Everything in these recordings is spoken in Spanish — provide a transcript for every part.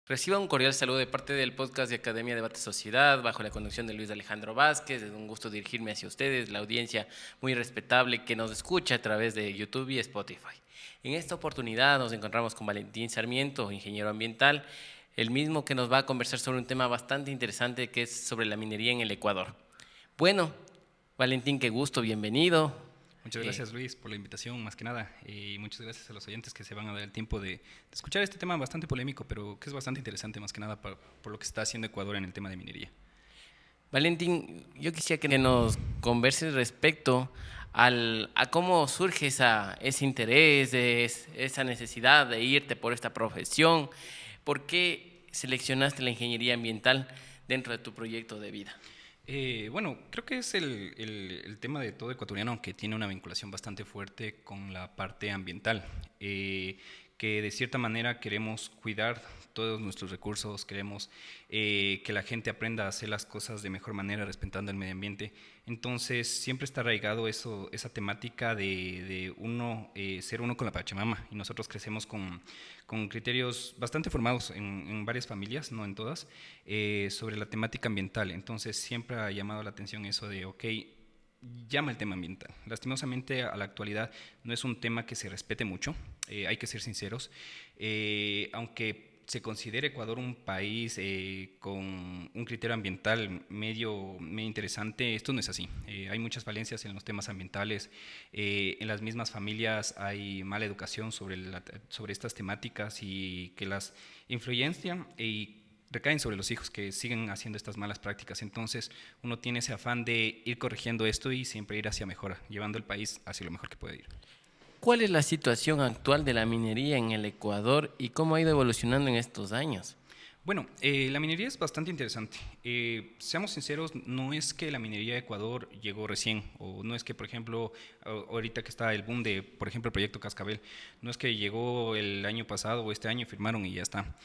Reciba un cordial saludo de parte del podcast de Academia Debate Sociedad, bajo la conducción de Luis Alejandro Vázquez. Es un gusto dirigirme hacia ustedes, la audiencia muy respetable que nos escucha a través de YouTube y Spotify. En esta oportunidad nos encontramos con Valentín Sarmiento, ingeniero ambiental, el mismo que nos va a conversar sobre un tema bastante interesante que es sobre la minería en el Ecuador. Bueno, Valentín, qué gusto, bienvenido. Muchas gracias, Luis, por la invitación, más que nada, y muchas gracias a los oyentes que se van a dar el tiempo de escuchar este tema bastante polémico, pero que es bastante interesante, más que nada por lo que está haciendo Ecuador en el tema de minería. Valentín, yo quisiera que nos converses respecto a cómo surge ese interés, esa necesidad de irte por esta profesión. ¿Por qué seleccionaste la ingeniería ambiental dentro de tu proyecto de vida? Bueno, creo que es el tema de todo ecuatoriano que tiene una vinculación bastante fuerte con la parte ambiental, que de cierta manera queremos cuidar todos nuestros recursos, queremos que la gente aprenda a hacer las cosas de mejor manera respetando el medio ambiente. Entonces siempre está arraigado esa temática de uno ser uno con la Pachamama, y nosotros crecemos con criterios bastante formados en varias familias, no en todas, sobre la temática ambiental. Entonces siempre ha llamado la atención eso de, ok, llama el tema ambiental. Lastimosamente a la actualidad no es un tema que se respete mucho, hay que ser sinceros, aunque se considere Ecuador un país con un criterio ambiental medio interesante, esto no es así. Hay muchas falencias en los temas ambientales, en las mismas familias hay mala educación sobre estas temáticas y que las influencian y recaen sobre los hijos que siguen haciendo estas malas prácticas. Entonces uno tiene ese afán de ir corrigiendo esto y siempre ir hacia mejora, llevando el país hacia lo mejor que puede ir. ¿Cuál es la situación actual de la minería en el Ecuador y cómo ha ido evolucionando en estos años? Bueno, la minería es bastante interesante. Seamos sinceros, no es que la minería de Ecuador llegó recién, o no es que, por ejemplo, ahorita que está el boom de, por ejemplo, el proyecto Cascabel, no es que llegó el año pasado o este año, firmaron y ya está.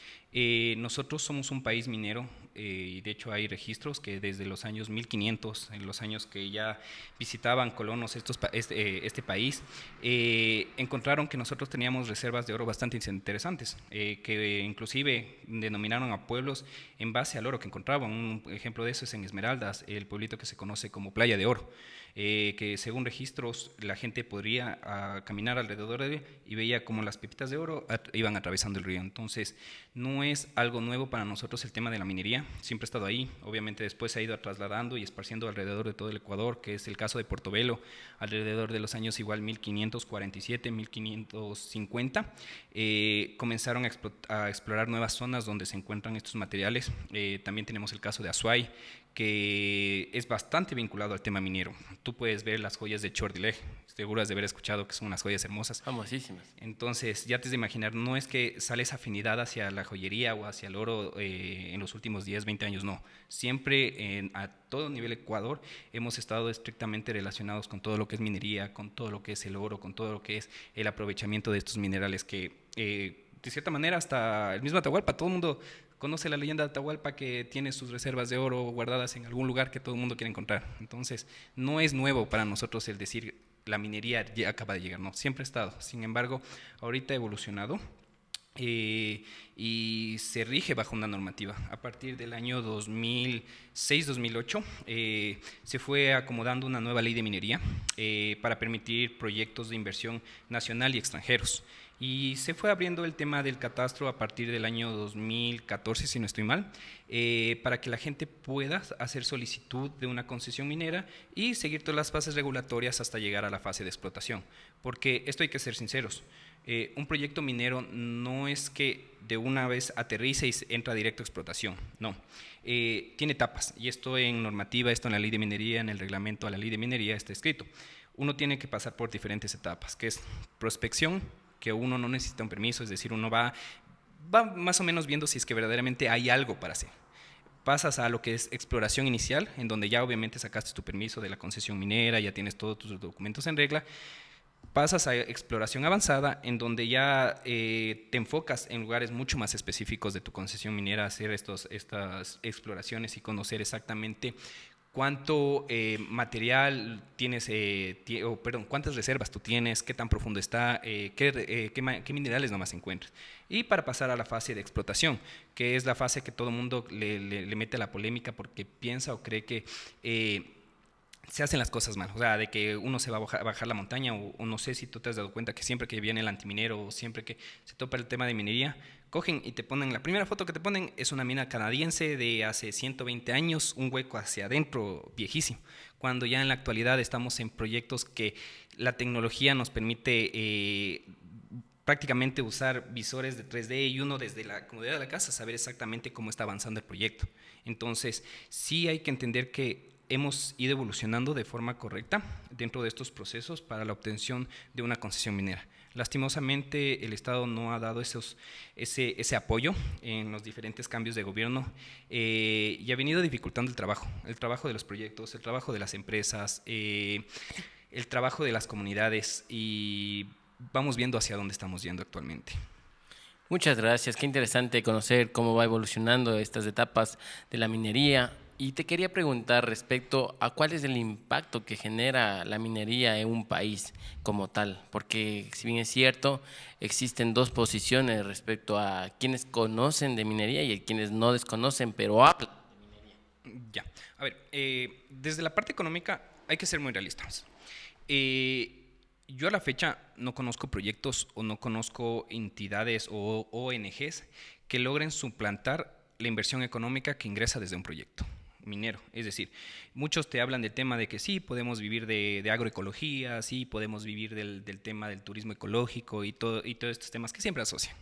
Nosotros somos un país minero, y de hecho hay registros que desde los años 1500, en los años que ya visitaban colonos este país, encontraron que nosotros teníamos reservas de oro bastante interesantes, que inclusive denominaron a pueblos en base al oro que encontraban. Un ejemplo de eso es en Esmeraldas, el pueblito que se conoce como Playa de Oro, que según registros la gente podría caminar alrededor de él y veía como las pepitas de oro iban atravesando el río. Entonces no es algo nuevo para nosotros el tema de la minería, siempre ha estado ahí. Obviamente después se ha ido trasladando y esparciendo alrededor de todo el Ecuador, que es el caso de Portobelo, alrededor de los años igual 1547, 1550, comenzaron a explorar nuevas zonas donde se encuentran estos materiales. También tenemos el caso de Azuay, que es bastante vinculado al tema minero. Tú puedes ver las joyas de Chordilej, seguro has de haber escuchado que son unas joyas hermosas. Famosísimas. Entonces, ya te has de imaginar, no es que sale esa afinidad hacia la joyería o hacia el oro en los últimos 10, 20 años, no. Siempre a todo nivel Ecuador hemos estado estrictamente relacionados con todo lo que es minería, con todo lo que es el oro, con todo lo que es el aprovechamiento de estos minerales que, de cierta manera, hasta el mismo Atahualpa, todo el mundo conoce la leyenda de Atahualpa, que tiene sus reservas de oro guardadas en algún lugar que todo el mundo quiere encontrar. Entonces, no es nuevo para nosotros el decir la minería ya acaba de llegar, no, siempre ha estado. Sin embargo, ahorita ha evolucionado, y se rige bajo una normativa. A partir del año 2006-2008 se fue acomodando una nueva ley de minería para permitir proyectos de inversión nacional y extranjeros. Y se fue abriendo el tema del catastro a partir del año 2014, si no estoy mal, para que la gente pueda hacer solicitud de una concesión minera y seguir todas las fases regulatorias hasta llegar a la fase de explotación. Porque esto hay que ser sinceros, un proyecto minero no es que de una vez aterrice y entra directo a explotación, no. Tiene etapas, y esto en normativa, esto en la ley de minería, en el reglamento a la ley de minería está escrito. Uno tiene que pasar por diferentes etapas, que es prospección, que uno no necesita un permiso, es decir, uno va más o menos viendo si es que verdaderamente hay algo para hacer. Pasas a lo que es exploración inicial, en donde ya obviamente sacaste tu permiso de la concesión minera, ya tienes todos tus documentos en regla. Pasas a exploración avanzada, en donde ya te enfocas en lugares mucho más específicos de tu concesión minera, hacer estas exploraciones y conocer exactamente cuánto material tienes, cuántas reservas tú tienes, qué tan profundo está, qué minerales nomás encuentras. Y para pasar a la fase de explotación, que es la fase que todo el mundo le mete a la polémica porque piensa o cree que se hacen las cosas mal, o sea, de que uno se va a bajar la montaña, o no sé si tú te has dado cuenta que siempre que viene el antiminero o siempre que se topa el tema de minería, cogen y te ponen, la primera foto que te ponen es una mina canadiense de hace 120 años, un hueco hacia adentro viejísimo, cuando ya en la actualidad estamos en proyectos que la tecnología nos permite prácticamente usar visores de 3D y uno desde la comodidad de la casa saber exactamente cómo está avanzando el proyecto. Entonces, sí hay que entender que hemos ido evolucionando de forma correcta dentro de estos procesos para la obtención de una concesión minera. Lastimosamente, el Estado no ha dado ese apoyo en los diferentes cambios de gobierno y ha venido dificultando el trabajo de los proyectos, el trabajo de las empresas, el trabajo de las comunidades, y vamos viendo hacia dónde estamos yendo actualmente. Muchas gracias, qué interesante conocer cómo va evolucionando estas etapas de la minería. Y te quería preguntar respecto a cuál es el impacto que genera la minería en un país como tal, porque si bien es cierto, existen dos posiciones respecto a quienes conocen de minería y a quienes no desconocen, pero hablan de minería. Ya, a ver, desde la parte económica hay que ser muy realistas. Yo a la fecha no conozco proyectos o no conozco entidades o ONGs que logren suplantar la inversión económica que ingresa desde un proyecto minero. Es decir, muchos te hablan del tema de que sí, podemos vivir de agroecología, sí, podemos vivir del tema del turismo ecológico y todos estos temas que siempre asocian.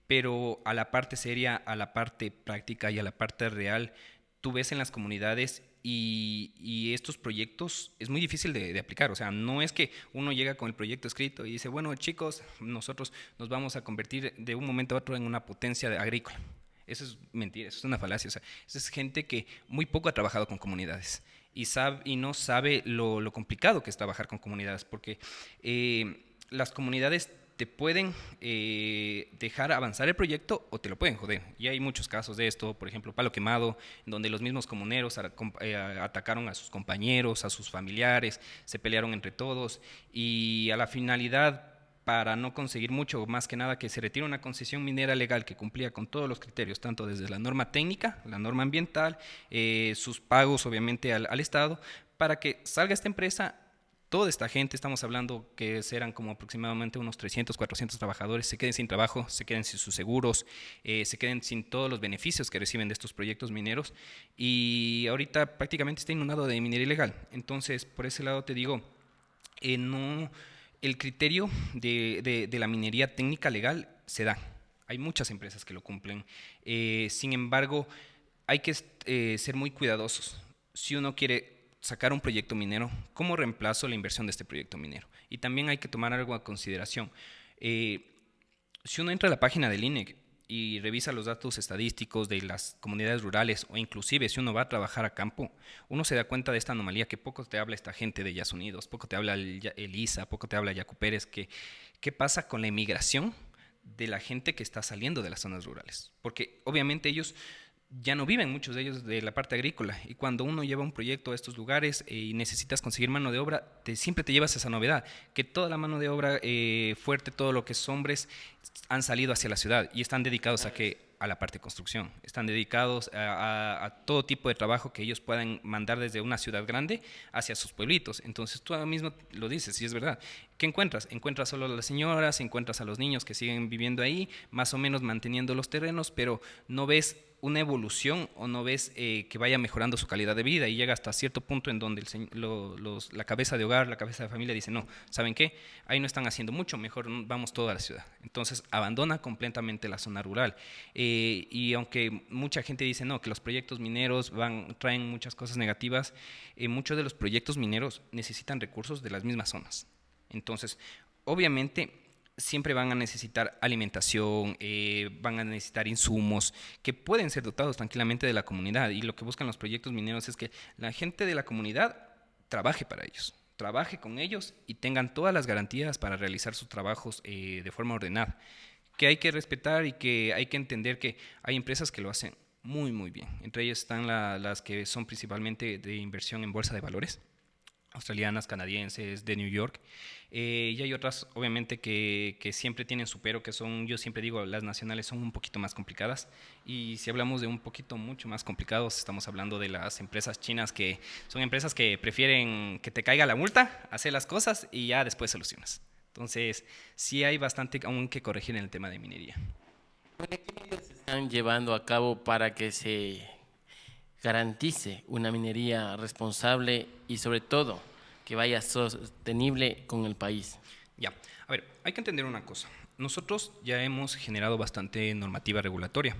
Pero a la parte seria, a la parte práctica y a la parte real, tú ves en las comunidades y estos proyectos es muy difícil de aplicar. O sea, no es que uno llega con el proyecto escrito y dice, bueno, chicos, nosotros nos vamos a convertir de un momento a otro en una potencia agrícola. Eso es mentira, eso es una falacia. O sea, eso es gente que muy poco ha trabajado con comunidades y no sabe lo complicado que es trabajar con comunidades, porque las comunidades te pueden dejar avanzar el proyecto o te lo pueden joder. Y hay muchos casos de esto, por ejemplo, Palo Quemado, donde los mismos comuneros atacaron a sus compañeros, a sus familiares, se pelearon entre todos y a la finalidad, para no conseguir mucho, más que nada que se retire una concesión minera legal que cumplía con todos los criterios, tanto desde la norma técnica, la norma ambiental, sus pagos obviamente al Estado, para que salga esta empresa. Toda esta gente, estamos hablando que eran como aproximadamente unos 300, 400 trabajadores, se queden sin trabajo, se queden sin sus seguros, se queden sin todos los beneficios que reciben de estos proyectos mineros, y ahorita prácticamente está inundado de minería ilegal. Entonces, por ese lado te digo, no, el criterio de la minería técnica legal se da. Hay muchas empresas que lo cumplen. Sin embargo, hay que ser muy cuidadosos. Si uno quiere sacar un proyecto minero, ¿cómo reemplazo la inversión de este proyecto minero? Y también hay que tomar algo a consideración. Si uno entra a la página del INEC y revisa los datos estadísticos de las comunidades rurales, o inclusive si uno va a trabajar a campo, uno se da cuenta de esta anomalía que poco te habla esta gente de Yas Unidos, poco te habla el ISA, poco te habla Yacu Pérez, ¿qué pasa con la emigración de la gente que está saliendo de las zonas rurales? Porque obviamente ellos ya no viven, muchos de ellos, de la parte agrícola, y cuando uno lleva un proyecto a estos lugares y necesitas conseguir mano de obra, siempre te llevas esa novedad, que toda la mano de obra fuerte, todo lo que es hombres, han salido hacia la ciudad y están dedicados a la parte de construcción, están dedicados a todo tipo de trabajo que ellos puedan mandar desde una ciudad grande hacia sus pueblitos. Entonces tú mismo lo dices, y es verdad. ¿Qué encuentras? Encuentras solo a las señoras, encuentras a los niños que siguen viviendo ahí, más o menos manteniendo los terrenos, pero no ves una evolución o no ves que vaya mejorando su calidad de vida, y llega hasta cierto punto en donde la cabeza de hogar, la cabeza de familia dice, no, ¿saben qué? Ahí no están haciendo mucho, mejor vamos toda la ciudad. Entonces abandona completamente la zona rural. Y aunque mucha gente dice, no, que los proyectos mineros traen muchas cosas negativas, muchos de los proyectos mineros necesitan recursos de las mismas zonas. Entonces, obviamente, siempre van a necesitar alimentación, van a necesitar insumos que pueden ser dotados tranquilamente de la comunidad, y lo que buscan los proyectos mineros es que la gente de la comunidad trabaje para ellos, trabaje con ellos y tengan todas las garantías para realizar sus trabajos de forma ordenada, que hay que respetar y que hay que entender que hay empresas que lo hacen Muy, muy bien. Entre ellas están las que son principalmente de inversión en bolsa de valores, australianas, canadienses, de New York. Y hay otras, obviamente, que siempre tienen su pero, que son, yo siempre digo, las nacionales son un poquito más complicadas. Y si hablamos de un poquito mucho más complicados, estamos hablando de las empresas chinas, que son empresas que prefieren que te caiga la multa, hacer las cosas y ya después solucionas. Entonces, sí hay bastante aún que corregir en el tema de minería. Están llevando a cabo para que se garantice una minería responsable y sobre todo que vaya sostenible con el país. Ya, a ver, hay que entender una cosa. Nosotros ya hemos generado bastante normativa regulatoria.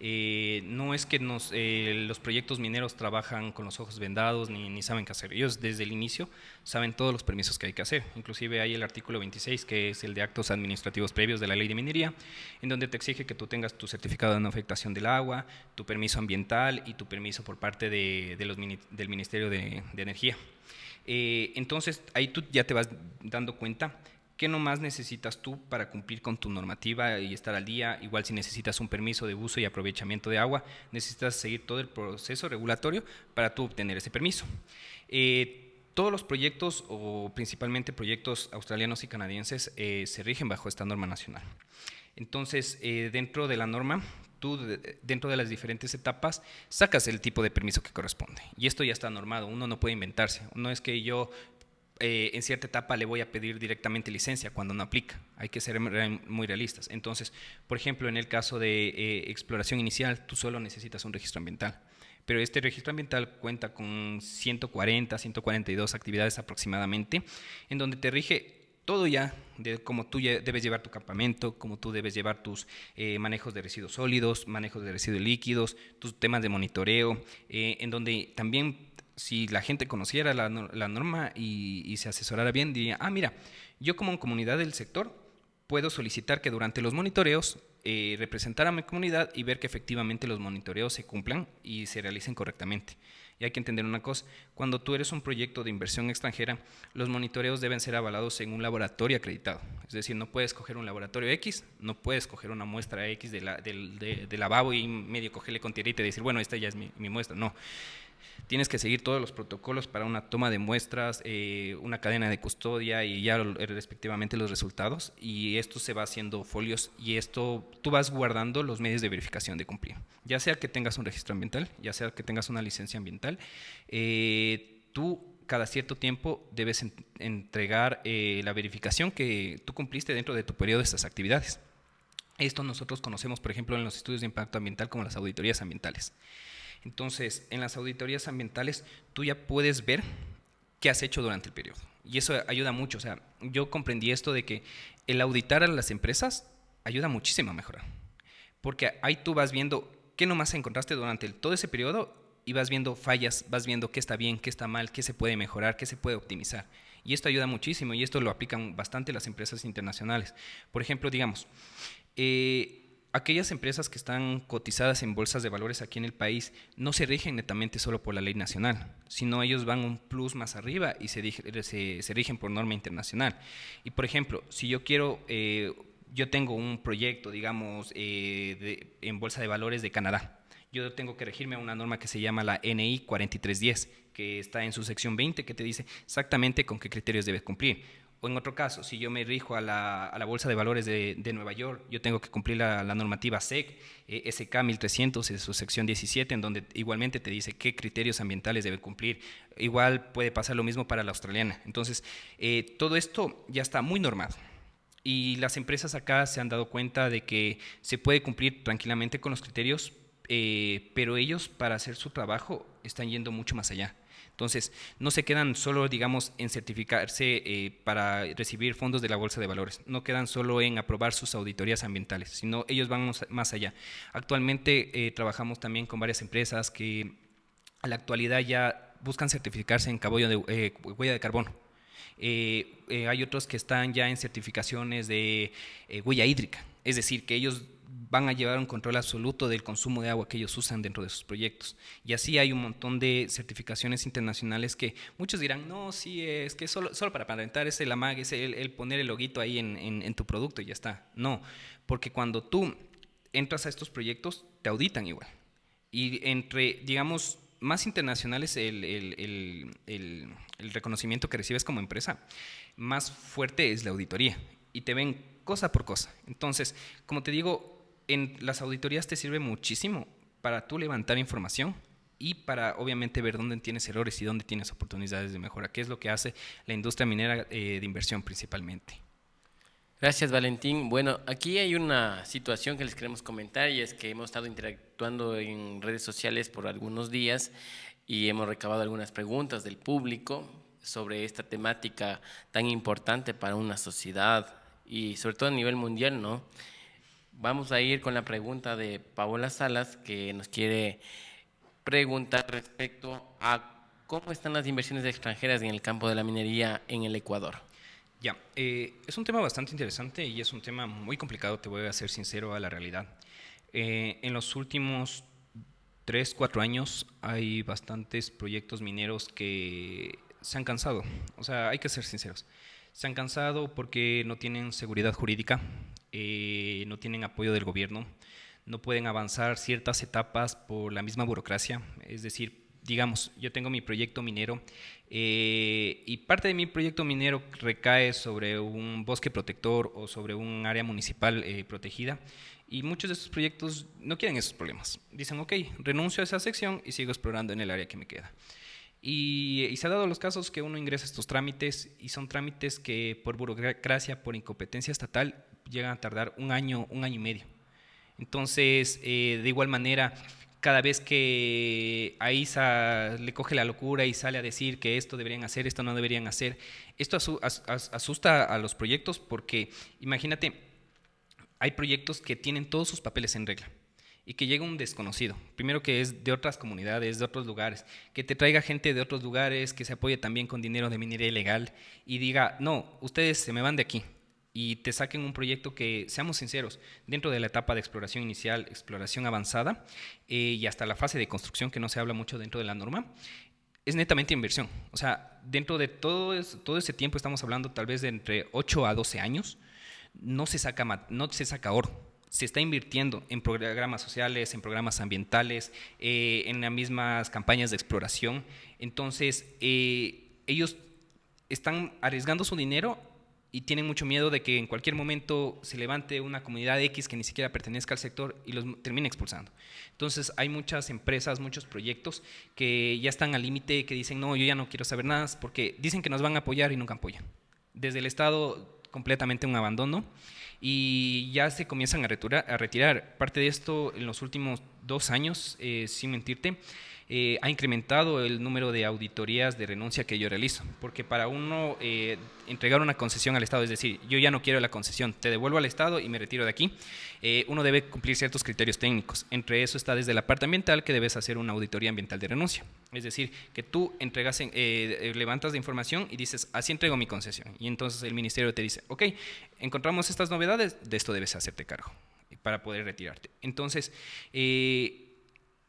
No es que los proyectos mineros trabajan con los ojos vendados ni saben qué hacer. Ellos desde el inicio saben todos los permisos que hay que hacer. Inclusive hay el artículo 26, que es el de actos administrativos previos de la ley de minería, en donde te exige que tú tengas tu certificado de no afectación del agua, tu permiso ambiental y tu permiso por parte del Ministerio de Energía. Entonces ahí tú ya te vas dando cuenta ¿qué nomás necesitas tú para cumplir con tu normativa y estar al día? Igual si necesitas un permiso de uso y aprovechamiento de agua, necesitas seguir todo el proceso regulatorio para tú obtener ese permiso. Todos los proyectos, o principalmente proyectos australianos y canadienses, se rigen bajo esta norma nacional. Entonces, dentro de la norma, tú dentro de las diferentes etapas sacas el tipo de permiso que corresponde. Y esto ya está normado, uno no puede inventarse. No es que yo en cierta etapa le voy a pedir directamente licencia cuando no aplica. Hay que ser muy realistas. Entonces, por ejemplo, en el caso de exploración inicial, tú solo necesitas un registro ambiental. Pero este registro ambiental cuenta con 140, 142 actividades aproximadamente, en donde te rige todo ya, de cómo tú debes llevar tu campamento, cómo tú debes llevar tus manejos de residuos sólidos, manejos de residuos líquidos, tus temas de monitoreo, en donde también si la gente conociera la norma y se asesorara bien, diría, mira, yo como comunidad del sector puedo solicitar que durante los monitoreos representar a mi comunidad y ver que efectivamente los monitoreos se cumplan y se realicen correctamente. Y hay que entender una cosa, cuando tú eres un proyecto de inversión extranjera, los monitoreos deben ser avalados en un laboratorio acreditado. Es decir, no puedes coger un laboratorio X, no puedes coger una muestra X de lavabo y medio cogerle con tierrita y decir, bueno, esta ya es mi muestra. No. Tienes que seguir todos los protocolos para una toma de muestras, una cadena de custodia y ya respectivamente los resultados, y esto se va haciendo folios y esto tú vas guardando los medios de verificación de cumplir, ya sea que tengas un registro ambiental, ya sea que tengas una licencia ambiental, tú cada cierto tiempo debes entregar la verificación que tú cumpliste dentro de tu periodo de estas actividades. Esto nosotros conocemos, por ejemplo, en los estudios de impacto ambiental como las auditorías ambientales. Entonces, en las auditorías ambientales, tú ya puedes ver qué has hecho durante el periodo. Y eso ayuda mucho. O sea, yo comprendí esto de que el auditar a las empresas ayuda muchísimo a mejorar. Porque ahí tú vas viendo qué nomás encontraste durante todo ese periodo y vas viendo fallas, vas viendo qué está bien, qué está mal, qué se puede mejorar, qué se puede optimizar. Y esto ayuda muchísimo y esto lo aplican bastante las empresas internacionales. Por ejemplo, digamos, aquellas empresas que están cotizadas en bolsas de valores aquí en el país no se rigen netamente solo por la ley nacional, sino ellos van un plus más arriba y se rigen por norma internacional. Y por ejemplo, si yo quiero, yo tengo un proyecto, digamos, en bolsa de valores de Canadá, yo tengo que regirme a una norma que se llama la NI 4310, que está en su sección 20, que te dice exactamente con qué criterios debes cumplir. O en otro caso, si yo me rijo a la Bolsa de Valores de Nueva York, yo tengo que cumplir la normativa SEC, SK 1300, es su sección 17, en donde igualmente te dice qué criterios ambientales debe cumplir. Igual puede pasar lo mismo para la australiana. Entonces, todo esto ya está muy normado. Y las empresas acá se han dado cuenta de que se puede cumplir tranquilamente con los criterios, pero ellos para hacer su trabajo están yendo mucho más allá. Entonces, no se quedan solo, digamos, en certificarse para recibir fondos de la Bolsa de Valores, no quedan solo en aprobar sus auditorías ambientales, sino ellos van más allá. Actualmente trabajamos también con varias empresas que a la actualidad ya buscan certificarse en huella de carbono. Hay otros que están ya en certificaciones de huella hídrica, es decir, que ellos van a llevar un control absoluto del consumo de agua que ellos usan dentro de sus proyectos. Y así hay un montón de certificaciones internacionales que muchos dirán, no, sí, es que solo para aparentar es el amague, es el poner el loguito ahí en tu producto y ya está. No, porque cuando tú entras a estos proyectos, te auditan igual. Y entre, digamos, más internacional es el reconocimiento que recibes como empresa, más fuerte es la auditoría y te ven cosa por cosa. Entonces, como te digo, en las auditorías te sirve muchísimo para tú levantar información y para obviamente ver dónde tienes errores y dónde tienes oportunidades de mejora, que es lo que hace la industria minera de inversión principalmente. Gracias, Valentín. Bueno, aquí hay una situación que les queremos comentar y es que hemos estado interactuando en redes sociales por algunos días y hemos recabado algunas preguntas del público sobre esta temática tan importante para una sociedad y sobre todo a nivel mundial, ¿no? Vamos a ir con la pregunta de Paola Salas, que nos quiere preguntar respecto a cómo están las inversiones extranjeras en el campo de la minería en el Ecuador. Ya, es un tema bastante interesante y es un tema muy complicado, te voy a ser sincero a la realidad. En los últimos 3, 4 años hay bastantes proyectos mineros que se han cansado, o sea, hay que ser sinceros. Se han cansado porque no tienen seguridad jurídica, no tienen apoyo del gobierno, no pueden avanzar ciertas etapas por la misma burocracia, es decir, digamos, yo tengo mi proyecto minero y parte de mi proyecto minero recae sobre un bosque protector o sobre un área municipal protegida y muchos de estos proyectos no quieren esos problemas. Dicen, ok, renuncio a esa sección y sigo explorando en el área que me queda. Y se ha dado los casos que uno ingresa estos trámites y son trámites que por burocracia, por incompetencia estatal, llegan a tardar un año y medio. Entonces, de igual manera, cada vez que a ISA le coge la locura y sale a decir que esto deberían hacer, esto no deberían hacer, esto asusta a los proyectos porque, imagínate, hay proyectos que tienen todos sus papeles en regla y que llega un desconocido, primero que es de otras comunidades, de otros lugares, que te traiga gente de otros lugares, que se apoye también con dinero de minería ilegal y diga, no, ustedes se me van de aquí y te saquen un proyecto que, seamos sinceros, dentro de la etapa de exploración inicial, exploración avanzada y hasta la fase de construcción, que no se habla mucho dentro de la norma, es netamente inversión. O sea, dentro de todo ese tiempo, estamos hablando tal vez de entre 8 a 12 años, no se saca oro. Se está invirtiendo en programas sociales, en programas ambientales, en las mismas campañas de exploración. Entonces, ellos están arriesgando su dinero y tienen mucho miedo de que en cualquier momento se levante una comunidad X que ni siquiera pertenezca al sector y los termine expulsando. Entonces hay muchas empresas, muchos proyectos que ya están al límite, que dicen, no, yo ya no quiero saber nada, porque dicen que nos van a apoyar y nunca apoyan. Desde el Estado, completamente un abandono, y ya se comienzan a retirar. Parte de esto en los últimos 2 años, sin mentirte, ha incrementado el número de auditorías de renuncia que yo realizo, porque para uno entregar una concesión al Estado, es decir, yo ya no quiero la concesión, te devuelvo al Estado y me retiro de aquí, uno debe cumplir ciertos criterios técnicos. Entre eso está desde la parte ambiental, que debes hacer una auditoría ambiental de renuncia, es decir, que tú entregas, levantas la información y dices, así entrego mi concesión, y entonces el ministerio te dice, ok, encontramos estas novedades, de esto debes hacerte cargo para poder retirarte. Entonces,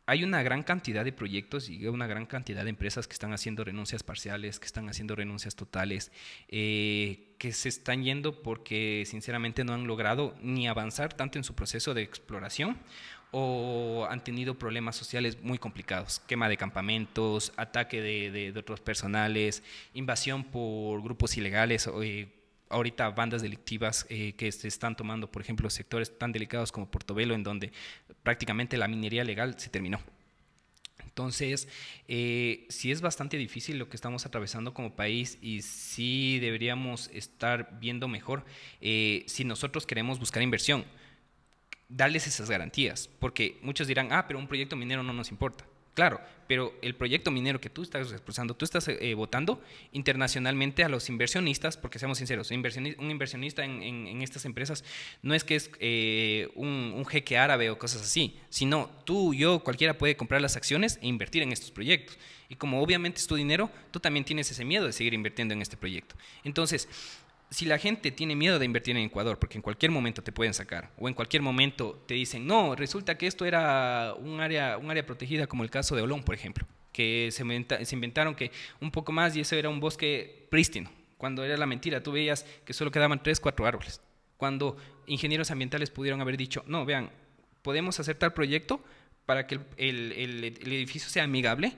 hay una gran cantidad de proyectos y una gran cantidad de empresas que están haciendo renuncias parciales, que están haciendo renuncias totales, que se están yendo porque sinceramente no han logrado ni avanzar tanto en su proceso de exploración o han tenido problemas sociales muy complicados, quema de campamentos, ataque de otros personales, invasión por grupos ilegales, ahorita bandas delictivas que se están tomando, por ejemplo, sectores tan delicados como Portobelo, en donde prácticamente la minería legal se terminó. Entonces, sí es bastante difícil lo que estamos atravesando como país y sí deberíamos estar viendo mejor si nosotros queremos buscar inversión, darles esas garantías, porque muchos dirán, pero un proyecto minero no nos importa. Claro, pero el proyecto minero que tú estás expulsando, tú estás votando internacionalmente a los inversionistas, porque seamos sinceros, un inversionista en estas empresas no es que es un jeque árabe o cosas así, sino tú, yo, cualquiera puede comprar las acciones e invertir en estos proyectos. Y como obviamente es tu dinero, tú también tienes ese miedo de seguir invirtiendo en este proyecto. Entonces, si la gente tiene miedo de invertir en Ecuador, porque en cualquier momento te pueden sacar, o en cualquier momento te dicen, no, resulta que esto era un área protegida, como el caso de Olón, por ejemplo, que se inventaron que un poco más y eso era un bosque prístino, cuando era la mentira, tú veías que solo quedaban 3, 4 árboles, cuando ingenieros ambientales pudieron haber dicho, no, vean, podemos hacer tal proyecto para que el edificio sea amigable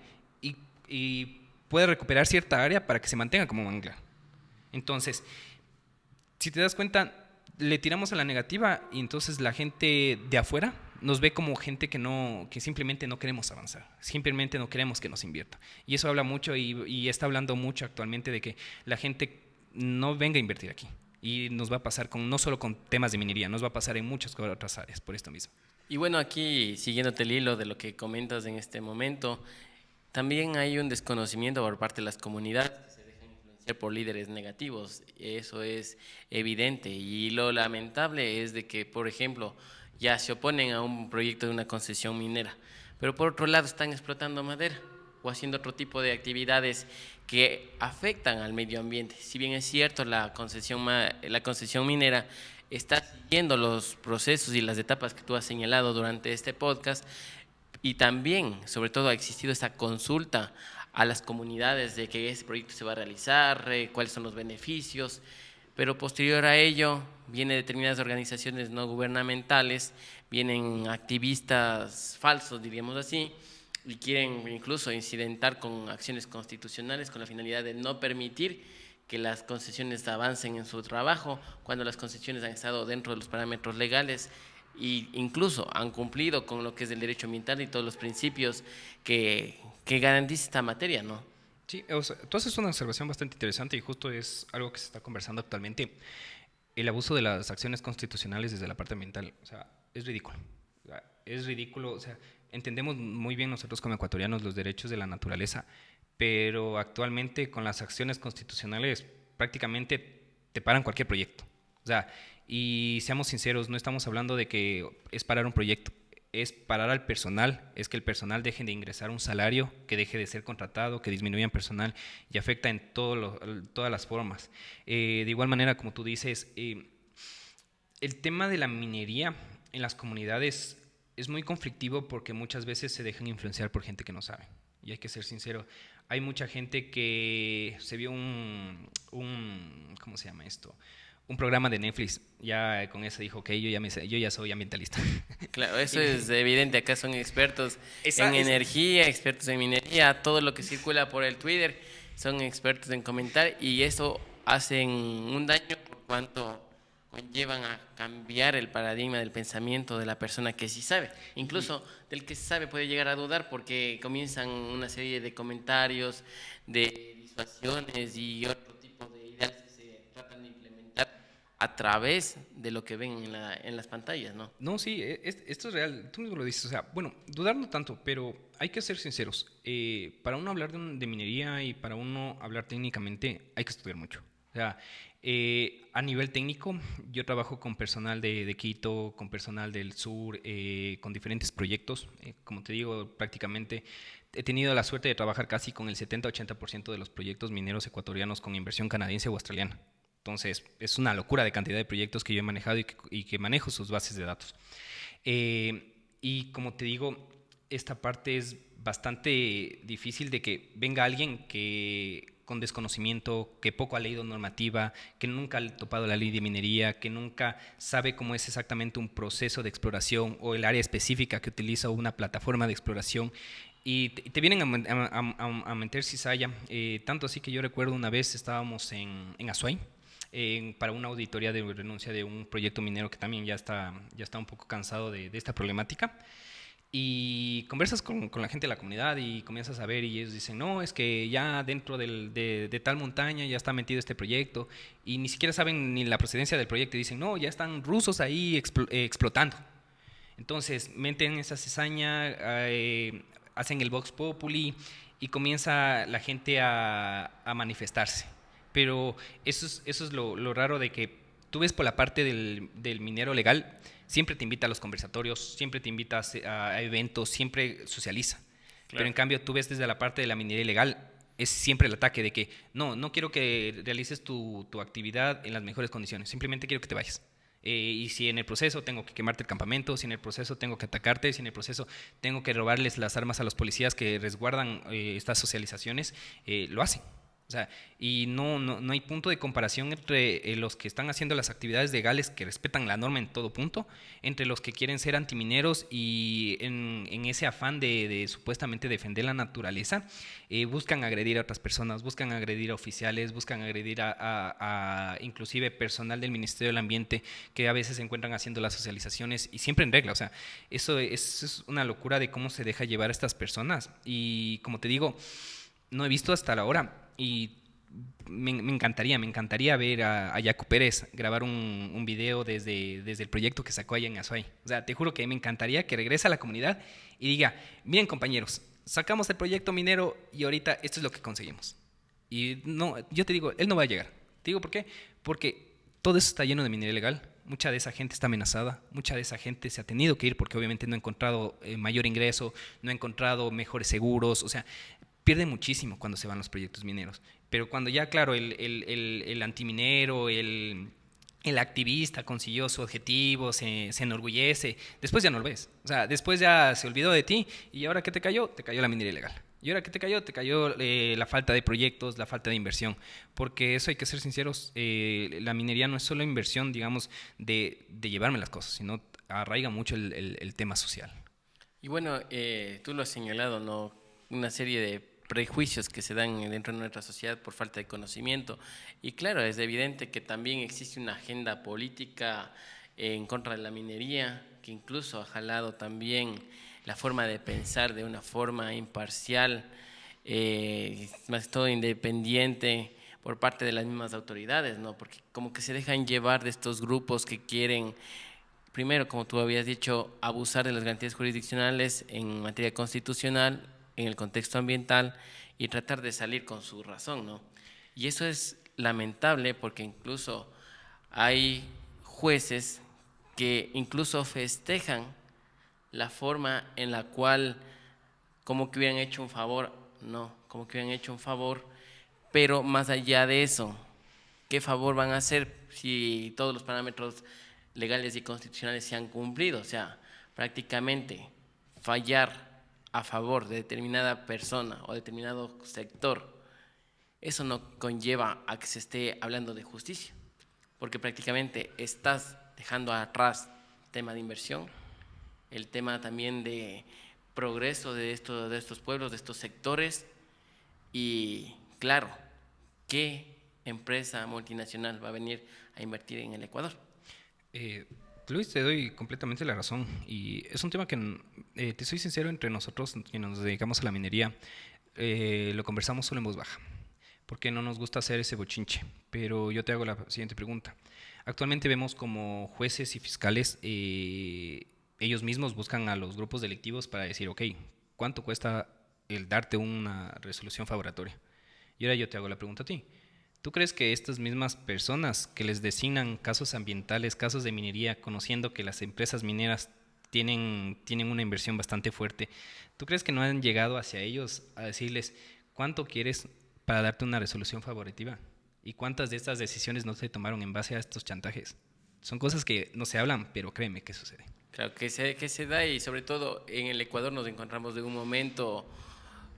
y pueda recuperar cierta área para que se mantenga como manglar. Entonces, si te das cuenta, le tiramos a la negativa y entonces la gente de afuera nos ve como gente que simplemente no queremos avanzar, simplemente no queremos que nos invierta. Y eso habla mucho y está hablando mucho actualmente de que la gente no venga a invertir aquí. Y nos va a pasar no solo con temas de minería, nos va a pasar en muchas otras áreas por esto mismo. Y bueno, aquí siguiéndote el hilo de lo que comentas en este momento, también hay un desconocimiento por parte de las comunidades que se dejan influenciar por líderes negativos. Eso es evidente y lo lamentable es de que, por ejemplo, ya se oponen a un proyecto de una concesión minera, pero por otro lado están explotando madera o haciendo otro tipo de actividades que afectan al medio ambiente. Si bien es cierto, la concesión minera está siguiendo los procesos y las etapas que tú has señalado durante este podcast, y también, sobre todo, ha existido esta consulta a las comunidades de que ese proyecto se va a realizar, cuáles son los beneficios, pero posterior a ello vienen determinadas organizaciones no gubernamentales, vienen activistas falsos, diríamos así, y quieren incluso incidentar con acciones constitucionales con la finalidad de no permitir que las concesiones avancen en su trabajo, cuando las concesiones han estado dentro de los parámetros legales e incluso han cumplido con lo que es el derecho ambiental y todos los principios que garantiza esta materia, ¿no? Sí, o sea, tú haces una observación bastante interesante y justo es algo que se está conversando actualmente. El abuso de las acciones constitucionales desde la parte ambiental, o sea, es ridículo. O sea, es ridículo, o sea, entendemos muy bien nosotros como ecuatorianos los derechos de la naturaleza, pero actualmente con las acciones constitucionales prácticamente te paran cualquier proyecto. O sea, y seamos sinceros, no estamos hablando de que es parar un proyecto, es parar al personal, es que el personal deje de ingresar un salario, que deje de ser contratado, que disminuyan personal y afecta en todas las formas. De igual manera, como tú dices, el tema de la minería en las comunidades es muy conflictivo porque muchas veces se dejan influenciar por gente que no sabe. Y hay que ser sincero, hay mucha gente que se vio ¿cómo se llama esto? Un programa de Netflix, ya con eso dijo que yo ya soy ambientalista. Claro, eso es evidente, acá son expertos en energía, expertos en minería, todo lo que circula por el Twitter, son expertos en comentar y eso hacen un daño por cuanto conllevan a cambiar el paradigma del pensamiento de la persona que sí sabe. Incluso del que sabe puede llegar a dudar porque comienzan una serie de comentarios, de disuasiones y otro tipo de ideas que se tratan de implementar a través de lo que ven en las pantallas, ¿no? No, sí, esto es real, tú mismo lo dices, o sea, bueno, dudar no tanto, pero hay que ser sinceros. Para uno hablar de minería y para uno hablar técnicamente hay que estudiar mucho. O sea, a nivel técnico, yo trabajo con personal de Quito, con personal del sur, con diferentes proyectos. Como te digo, prácticamente he tenido la suerte de trabajar casi con el 70-80% de los proyectos mineros ecuatorianos con inversión canadiense o australiana. Entonces, es una locura de cantidad de proyectos que yo he manejado y que manejo sus bases de datos. Y como te digo, esta parte es bastante difícil de que venga alguien que con desconocimiento, que poco ha leído normativa, que nunca ha topado la ley de minería, que nunca sabe cómo es exactamente un proceso de exploración o el área específica que utiliza una plataforma de exploración y te vienen a meter cizalla. Tanto así que yo recuerdo una vez estábamos en Azuay, para una auditoría de renuncia de un proyecto minero que también ya está un poco cansado de esta problemática. Y conversas con la gente de la comunidad y comienzas a ver y ellos dicen, no, es que ya dentro de tal montaña ya está metido este proyecto y ni siquiera saben ni la procedencia del proyecto y dicen, no, ya están rusos ahí explotando. Entonces meten esa cizaña, hacen el Vox Populi y comienza la gente a manifestarse. Pero eso es lo raro de que tú ves por la parte del minero legal, siempre te invita a los conversatorios, siempre te invita a eventos, siempre socializa. Claro. Pero en cambio tú ves desde la parte de la minería ilegal, es siempre el ataque de que no quiero que realices tu actividad en las mejores condiciones, simplemente quiero que te vayas. Y si en el proceso tengo que quemarte el campamento, si en el proceso tengo que atacarte, si en el proceso tengo que robarles las armas a los policías que resguardan estas socializaciones, lo hacen. O sea, y no hay punto de comparación entre los que están haciendo las actividades legales que respetan la norma en todo punto, entre los que quieren ser antimineros y en ese afán de supuestamente defender la naturaleza, buscan agredir a otras personas, buscan agredir a oficiales, buscan agredir a inclusive personal del Ministerio del Ambiente que a veces se encuentran haciendo las socializaciones y siempre en regla. O sea, eso es una locura de cómo se deja llevar a estas personas. Y como te digo, no he visto hasta la hora y me encantaría ver a Yacu Pérez grabar un video desde el proyecto que sacó allá en Azuay. O sea, te juro que me encantaría que regrese a la comunidad y diga, miren compañeros, sacamos el proyecto minero y ahorita esto es lo que conseguimos. Y no, yo te digo, él no va a llegar. Te digo por qué, porque todo eso está lleno de minería ilegal. Mucha de esa gente está amenazada, mucha de esa gente se ha tenido que ir porque obviamente no ha encontrado mayor ingreso, no ha encontrado mejores seguros, o sea, pierde muchísimo cuando se van los proyectos mineros. Pero cuando ya, claro, el antiminero, el activista consiguió su objetivo, se enorgullece, después ya no lo ves. O sea, después ya se olvidó de ti y ahora ¿qué te cayó? Te cayó la minería ilegal. ¿Y ahora qué te cayó? Te cayó la falta de proyectos, la falta de inversión. Porque eso hay que ser sinceros, la minería no es solo inversión, digamos, de llevarme las cosas, sino arraiga mucho el tema social. Y bueno, tú lo has señalado, ¿no? Una serie de prejuicios que se dan dentro de nuestra sociedad por falta de conocimiento. Y claro, es evidente que también existe una agenda política en contra de la minería, que incluso ha jalado también la forma de pensar de una forma imparcial, más que todo independiente por parte de las mismas autoridades, ¿no? Porque como que se dejan llevar de estos grupos que quieren, primero, como tú habías dicho, abusar de las garantías jurisdiccionales en materia constitucional, en el contexto ambiental y tratar de salir con su razón, ¿no? Y eso es lamentable porque incluso hay jueces que incluso festejan la forma en la cual como que hubieran hecho un favor, no, como que hubieran hecho un favor, pero más allá de eso, ¿qué favor van a hacer si todos los parámetros legales y constitucionales se han cumplido? O sea, prácticamente fallar a favor de determinada persona o determinado sector, eso no conlleva a que se esté hablando de justicia, porque prácticamente estás dejando atrás el tema de inversión, el tema también de progreso de estos pueblos, de estos sectores, y claro, ¿qué empresa multinacional va a venir a invertir en el Ecuador? Luis, te doy completamente la razón y es un tema que, te soy sincero, entre nosotros que nos dedicamos a la minería, lo conversamos solo en voz baja, porque no nos gusta hacer ese bochinche, pero yo te hago la siguiente pregunta. Actualmente vemos como jueces y fiscales, ellos mismos buscan a los grupos delictivos para decir, ok, ¿cuánto cuesta el darte una resolución favoratoria? Y ahora yo te hago la pregunta a ti. ¿Tú crees que estas mismas personas que les designan casos ambientales, casos de minería, conociendo que las empresas mineras tienen una inversión bastante fuerte, ¿tú crees que no han llegado hacia ellos a decirles cuánto quieres para darte una resolución favorativa? ¿Y cuántas de estas decisiones no se tomaron en base a estos chantajes? Son cosas que no se hablan, pero créeme que sucede. Claro que se da, y sobre todo en el Ecuador nos encontramos de un momento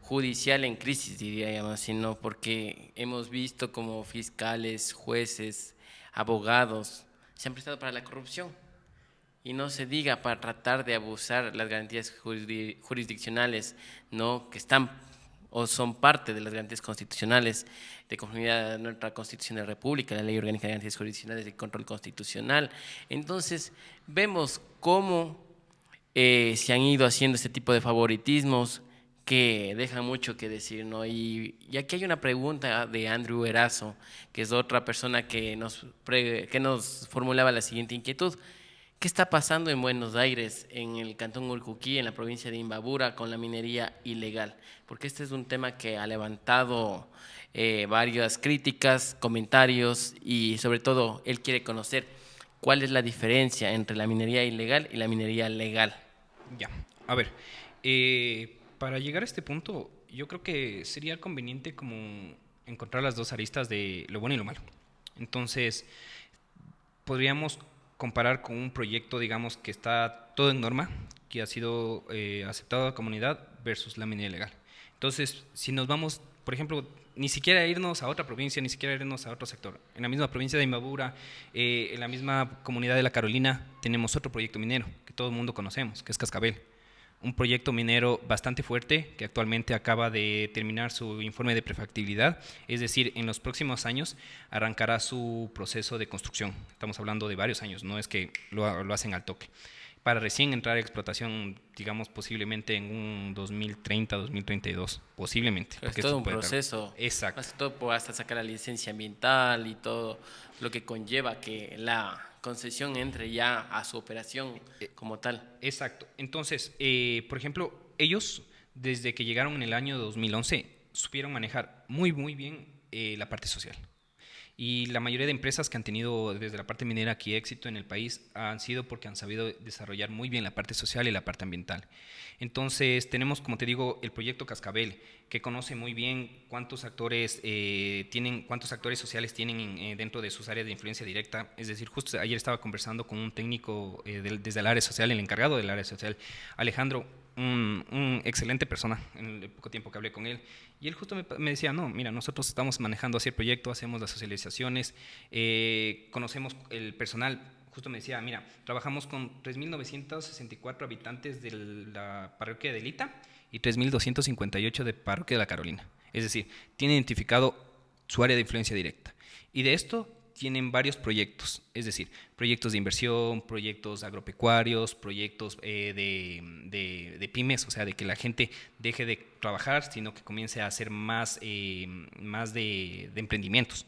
judicial en crisis, diría yo, sino porque hemos visto como fiscales, jueces, abogados se han prestado para la corrupción, y no se diga para tratar de abusar las garantías jurisdiccionales, ¿no? Que están o son parte de las garantías constitucionales de conformidad a nuestra Constitución de la República, la Ley Orgánica de Garantías Jurisdiccionales de Control Constitucional. Entonces, vemos cómo se han ido haciendo este tipo de favoritismos que dejan mucho que decir, ¿no? Y aquí hay una pregunta de Andrew Erazo, que es otra persona que nos formulaba la siguiente inquietud. ¿Qué está pasando en Buenos Aires, en el cantón Urcuquí, en la provincia de Imbabura, con la minería ilegal? Porque este es un tema que ha levantado varias críticas, comentarios, y sobre todo él quiere conocer cuál es la diferencia entre la minería ilegal y la minería legal. Ya, a ver, para llegar a este punto, yo creo que sería conveniente como encontrar las dos aristas de lo bueno y lo malo. Entonces, podríamos comparar con un proyecto, digamos, que está todo en norma, que ha sido aceptado a la comunidad versus la minería ilegal. Entonces, si nos vamos por ejemplo, ni siquiera irnos a otra provincia, ni siquiera irnos a otro sector. En la misma provincia de Imbabura, en la misma comunidad de La Carolina, tenemos otro proyecto minero que todo el mundo conocemos, que es Cascabel. Un proyecto minero bastante fuerte que actualmente acaba de terminar su informe de prefactibilidad, es decir, en los próximos años arrancará su proceso de construcción. Estamos hablando de varios años, no es que lo hacen al toque. Para recién entrar a explotación, digamos, posiblemente en un 2030, 2032, posiblemente. Es todo un proceso. Exacto. Más que todo hasta sacar la licencia ambiental y todo lo que conlleva que la concesión entre ya a su operación como tal. Exacto. Entonces, por ejemplo, ellos, desde que llegaron en el año 2011, supieron manejar muy, muy bien la parte social. Y la mayoría de empresas que han tenido desde la parte minera aquí éxito en el país han sido porque han sabido desarrollar muy bien la parte social y la parte ambiental. Entonces tenemos, como te digo, el proyecto Cascabel, que conoce muy bien cuántos actores cuántos actores sociales tienen dentro de sus áreas de influencia directa. Es decir, justo ayer estaba conversando con un técnico desde el área social, el encargado del área social, Alejandro, un excelente persona en el poco tiempo que hablé con él, y él justo me decía, no, mira, nosotros estamos manejando así el proyecto, hacemos las socializaciones, conocemos el personal. Justo me decía, mira, trabajamos con 3.964 habitantes de la parroquia de Delita y 3.258 de parroquia de La Carolina, es decir, tiene identificado su área de influencia directa, y de esto tienen varios proyectos, es decir, proyectos de inversión, proyectos agropecuarios, proyectos de pymes, o sea, de que la gente deje de trabajar, sino que comience a hacer más de emprendimientos.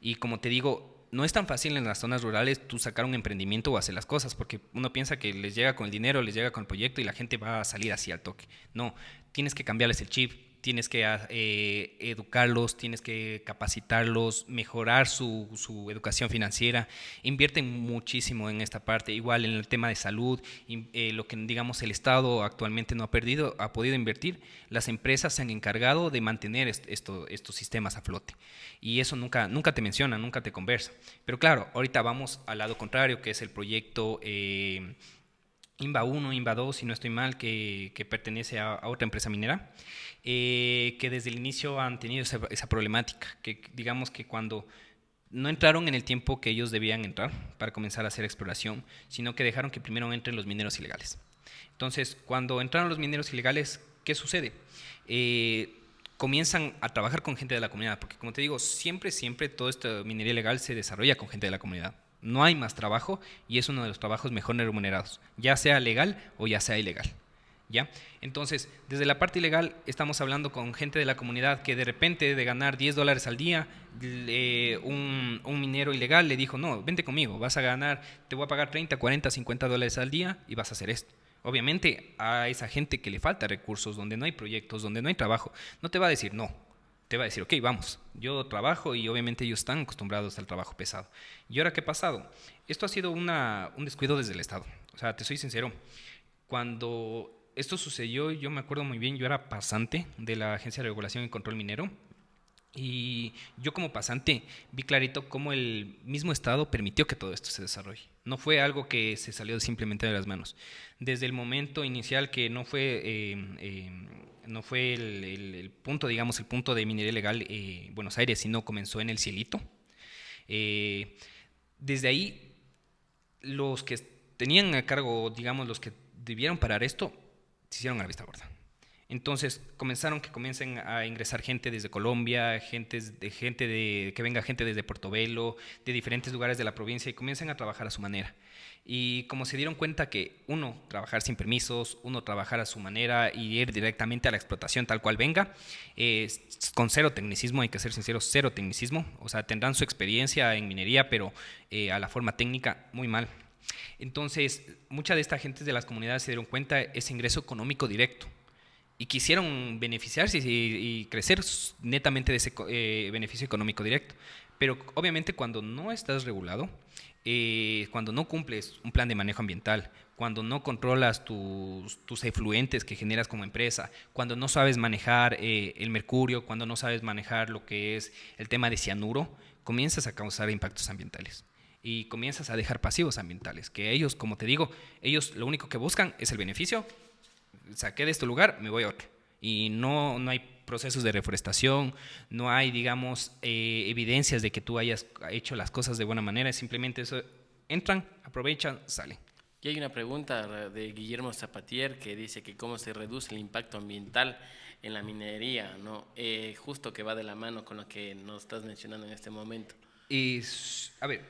Y como te digo, no es tan fácil en las zonas rurales tú sacar un emprendimiento o hacer las cosas, porque uno piensa que les llega con el dinero, les llega con el proyecto y la gente va a salir así al toque. No, tienes que cambiarles el chip, tienes que educarlos, tienes que capacitarlos, mejorar su educación financiera. Invierten muchísimo en esta parte, igual en el tema de salud, lo que digamos el Estado actualmente no ha podido invertir, las empresas se han encargado de mantener estos sistemas a flote, y eso nunca te menciona, nunca te conversa. Pero claro, ahorita vamos al lado contrario, que es el proyecto INBA 1, INBA 2, si no estoy mal, que pertenece a otra empresa minera, que desde el inicio han tenido esa problemática, que digamos que cuando no entraron en el tiempo que ellos debían entrar para comenzar a hacer exploración, sino que dejaron que primero entren los mineros ilegales. Entonces, cuando entraron los mineros ilegales, ¿qué sucede? Comienzan a trabajar con gente de la comunidad, porque como te digo, siempre toda esta minería ilegal se desarrolla con gente de la comunidad. No hay más trabajo y es uno de los trabajos mejor remunerados, ya sea legal o ya sea ilegal. ¿Ya? Entonces, desde la parte ilegal estamos hablando con gente de la comunidad que de repente de ganar $10 al día, un minero ilegal le dijo, no, vente conmigo, vas a ganar, te voy a pagar 30, 40, 50 dólares al día y vas a hacer esto. Obviamente a esa gente que le falta recursos, donde no hay proyectos, donde no hay trabajo, no te va a decir no, te va a decir, ok, vamos, yo trabajo, y obviamente ellos están acostumbrados al trabajo pesado. ¿Y ahora qué ha pasado? Esto ha sido un descuido desde el Estado. O sea, te soy sincero, cuando esto sucedió, yo me acuerdo muy bien, yo era pasante de la Agencia de Regulación y Control Minero, y yo como pasante vi clarito cómo el mismo Estado permitió que todo esto se desarrolle. No fue algo que se salió simplemente de las manos. Desde el momento inicial, que no fue el punto, digamos, el punto de minería ilegal Buenos Aires, sino comenzó en El Cielito. Desde ahí, los que tenían a cargo, digamos, los que debieron parar esto, se hicieron a la vista gorda. Entonces comiencen a ingresar gente desde Colombia, que venga gente desde Portobelo, de diferentes lugares de la provincia, y comiencen a trabajar a su manera. Y como se dieron cuenta que trabajar sin permisos, trabajar a su manera y ir directamente a la explotación tal cual venga, con cero tecnicismo, hay que ser sinceros, cero tecnicismo, o sea, tendrán su experiencia en minería, pero a la forma técnica muy mal. Entonces, mucha de esta gente de las comunidades se dieron cuenta de ese ingreso económico directo y quisieron beneficiarse y crecer netamente de ese beneficio económico directo. Pero obviamente cuando no estás regulado, cuando no cumples un plan de manejo ambiental, cuando no controlas tus efluentes que generas como empresa, cuando no sabes manejar el mercurio, cuando no sabes manejar lo que es el tema de cianuro, comienzas a causar impactos ambientales y comienzas a dejar pasivos ambientales, que ellos, como te digo, ellos lo único que buscan es el beneficio. Saqué de este lugar, me voy a otro. y no hay procesos de reforestación, no hay, digamos, evidencias de que tú hayas hecho las cosas de buena manera, simplemente eso, entran, aprovechan, salen. Y hay una pregunta de Guillermo Zapatier que dice que cómo se reduce el impacto ambiental en la minería, ¿no? Justo que va de la mano con lo que nos estás mencionando en este momento. A ver,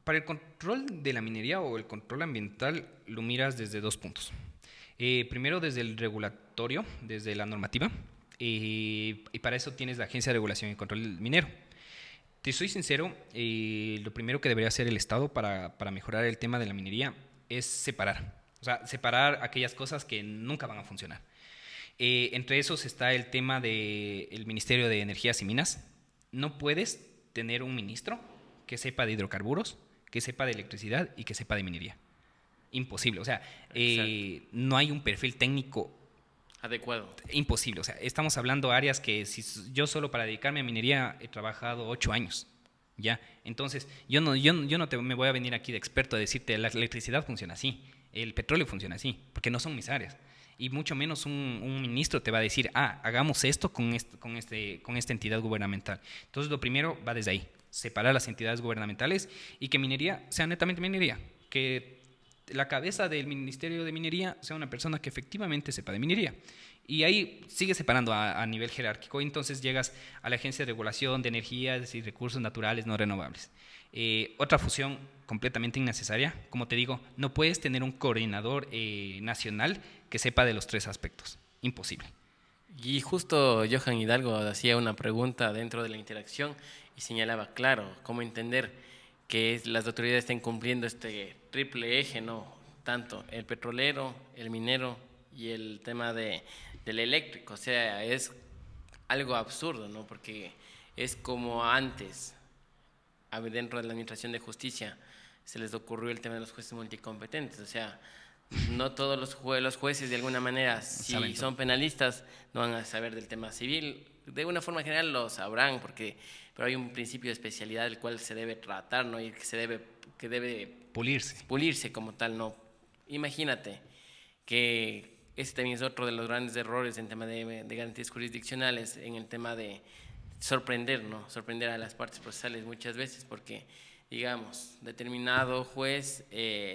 para el control de la minería o el control ambiental lo miras desde dos puntos. Primero desde el regulatorio, desde la normativa, y para eso tienes la Agencia de Regulación y Control Minero. Te soy sincero, lo primero que debería hacer el Estado para mejorar el tema de la minería es separar. O sea, separar aquellas cosas que nunca van a funcionar. Entre esos está el tema del Ministerio de Energías y Minas. No puedes tener un ministro que sepa de hidrocarburos, que sepa de electricidad y que sepa de minería. Imposible. O sea, no hay un perfil técnico adecuado. Imposible. O sea, estamos hablando de áreas que si yo solo para dedicarme a minería he trabajado 8 años. ¿Ya? Entonces, yo no me voy a venir aquí de experto a decirte la electricidad funciona así, el petróleo funciona así, porque no son mis áreas. Y mucho menos un ministro te va a decir, hagamos esto con esta entidad gubernamental. Entonces, lo primero va desde ahí, separar las entidades gubernamentales y que minería sea netamente minería, que la cabeza del Ministerio de Minería sea una persona que efectivamente sepa de minería. Y ahí sigue separando a nivel jerárquico, y entonces llegas a la Agencia de Regulación de Energías y Recursos Naturales No Renovables. Otra fusión completamente innecesaria. Como te digo, no puedes tener un coordinador nacional que sepa de los tres aspectos. Imposible. Y justo Johan Hidalgo hacía una pregunta dentro de la interacción y señalaba, claro, cómo entender que las autoridades estén cumpliendo este triple eje, ¿no? Tanto el petrolero, el minero y el tema del eléctrico. O sea, es algo absurdo, ¿no? Porque es como antes, dentro de la Administración de Justicia, se les ocurrió el tema de los jueces multicompetentes. O sea, no todos los jueces de alguna manera, si son penalistas, no van a saber del tema civil. De una forma general lo sabrán, pero hay un principio de especialidad del cual se debe tratar, ¿no? Y que debe pulirse como tal, ¿no? Imagínate que ese también es otro de los grandes errores en tema de garantías jurisdiccionales, en el tema de sorprender, ¿no? Sorprender a las partes procesales muchas veces, porque, digamos, determinado juez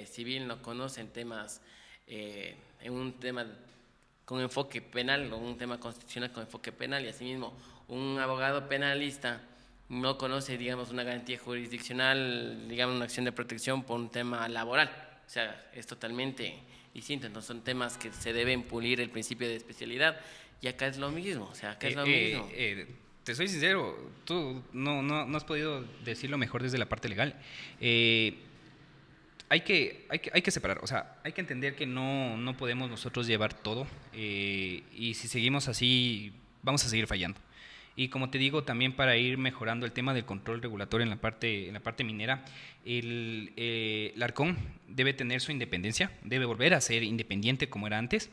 civil no conoce en temas, en un tema con enfoque penal o un tema constitucional con enfoque penal, y asimismo un abogado penalista no conoce, digamos, una garantía jurisdiccional, digamos, una acción de protección por un tema laboral. O sea, es totalmente distinto. Entonces son temas que se deben pulir el principio de especialidad, y acá es lo mismo. O sea, acá es lo mismo. Te soy sincero, tú no has podido decirlo mejor desde la parte legal. Hay que separar, o sea, hay que entender que no podemos nosotros llevar todo, y si seguimos así vamos a seguir fallando. Y como te digo, también para ir mejorando el tema del control regulatorio en la parte minera, el Arcon debe tener su independencia, debe volver a ser independiente como era antes,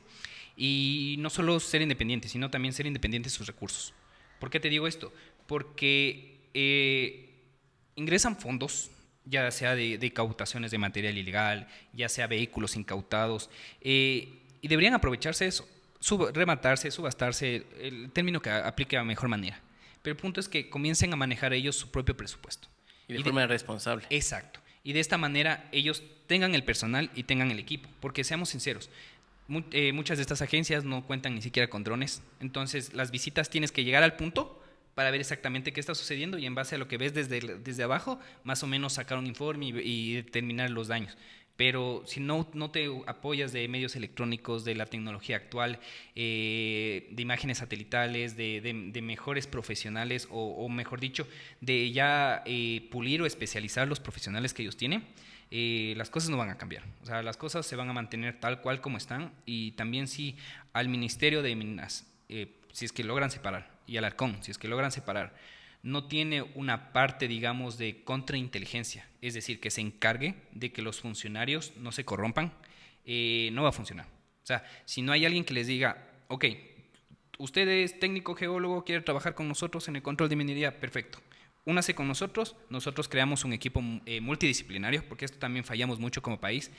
y no solo ser independiente, sino también ser independiente de sus recursos. ¿Por qué te digo esto? Porque ingresan fondos, ya sea de incautaciones de material ilegal, ya sea vehículos incautados, y deberían aprovecharse de eso, rematarse, subastarse, el término que aplique a mejor manera. Pero el punto es que comiencen a manejar ellos su propio presupuesto. Y de forma responsable. Exacto. Y de esta manera ellos tengan el personal y tengan el equipo. Porque seamos sinceros, muchas de estas agencias no cuentan ni siquiera con drones. Entonces las visitas tienes que llegar al punto para ver exactamente qué está sucediendo, y en base a lo que ves desde abajo, más o menos sacar un informe y determinar los daños. Pero si no te apoyas de medios electrónicos, de la tecnología actual, de imágenes satelitales, de mejores profesionales, o mejor dicho, de ya pulir o especializar los profesionales que ellos tienen, las cosas no van a cambiar. O sea, las cosas se van a mantener tal cual como están. Y también si al Ministerio de Minas, si es que logran separar, y al Arcon, si es que logran separar, no tiene una parte, digamos, de contrainteligencia, es decir, que se encargue de que los funcionarios no se corrompan, no va a funcionar. O sea, si no hay alguien que les diga, ok, usted es técnico geólogo, quiere trabajar con nosotros en el control de minería, perfecto, únase con nosotros creamos un equipo multidisciplinario, porque esto también fallamos mucho como país,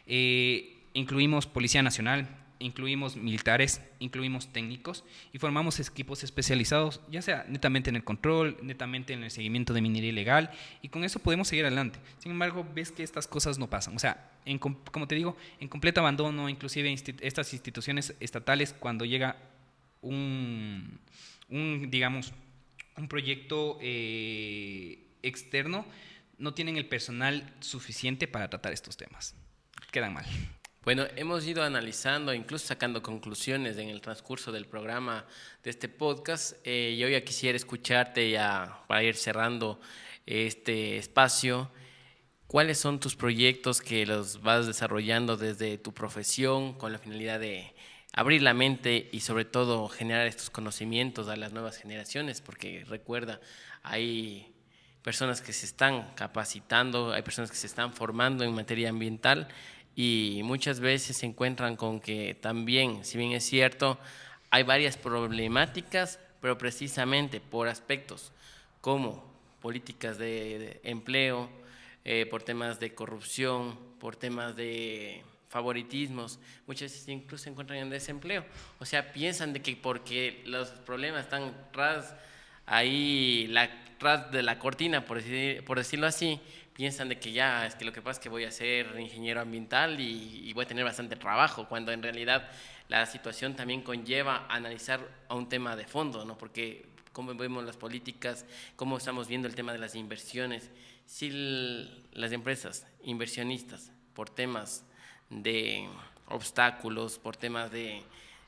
incluimos Policía Nacional, incluimos militares, incluimos técnicos y formamos equipos especializados, ya sea netamente en el control, netamente en el seguimiento de minería ilegal, y con eso podemos seguir adelante. Sin embargo, ves que estas cosas no pasan. O sea, como te digo, en completo abandono, inclusive estas instituciones estatales, cuando llega digamos, un proyecto externo, no tienen el personal suficiente para tratar estos temas. Quedan mal. Bueno, hemos ido analizando, incluso sacando conclusiones en el transcurso del programa de este podcast. Yo ya quisiera escucharte ya para ir cerrando este espacio. ¿Cuáles son tus proyectos que los vas desarrollando desde tu profesión con la finalidad de abrir la mente y sobre todo generar estos conocimientos a las nuevas generaciones? Porque recuerda, hay personas que se están capacitando, hay personas que se están formando en materia ambiental y muchas veces se encuentran con que también, si bien es cierto, hay varias problemáticas, pero precisamente por aspectos como políticas de empleo, por temas de corrupción, por temas de favoritismos, muchas veces incluso se encuentran en desempleo. O sea, piensan de que porque los problemas están tras de la cortina, por decirlo así, piensan de que ya, es que lo que pasa es que voy a ser ingeniero ambiental y voy a tener bastante trabajo, cuando en realidad la situación también conlleva analizar a un tema de fondo, ¿no? Porque cómo vemos las políticas, cómo estamos viendo el tema de las inversiones, si las empresas inversionistas por temas de obstáculos, por temas de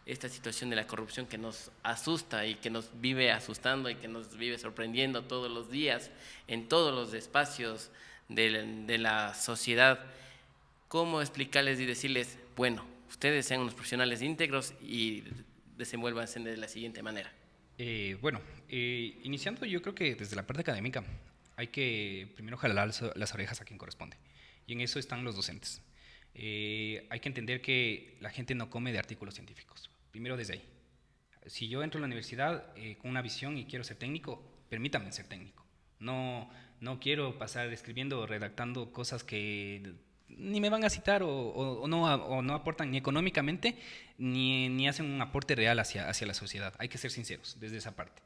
esta situación de la corrupción que nos asusta y que nos vive asustando y que nos vive sorprendiendo todos los días en todos los espacios de la sociedad, ¿cómo explicarles y decirles, bueno, ustedes sean unos profesionales íntegros y desenvuélvanse de la siguiente manera? Iniciando, yo creo que desde la parte académica hay que primero jalar las orejas a quien corresponde, y en eso están los docentes. Hay que entender que la gente no come de artículos científicos, primero desde ahí. Si yo entro a la universidad con una visión y quiero ser técnico, permítame ser técnico. No quiero pasar escribiendo o redactando cosas que ni me van a citar o no aportan ni económicamente ni hacen un aporte real hacia la sociedad. Hay que ser sinceros desde esa parte.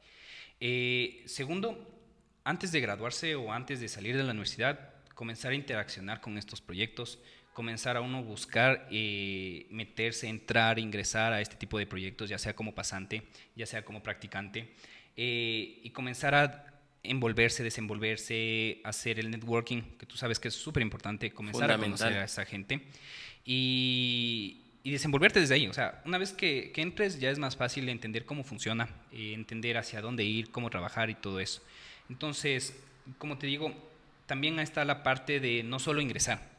Segundo, antes de graduarse o antes de salir de la universidad, comenzar a interaccionar con estos proyectos, comenzar a uno buscar meterse, entrar, ingresar a este tipo de proyectos, ya sea como pasante, ya sea como practicante, y comenzar a envolverse, desenvolverse, hacer el networking, que tú sabes que es súper importante, comenzar a conocer a esa gente y desenvolverte desde ahí. O sea, una vez que entres ya es más fácil entender cómo funciona, entender hacia dónde ir, cómo trabajar y todo eso. Entonces, como te digo, también está la parte de no solo ingresar,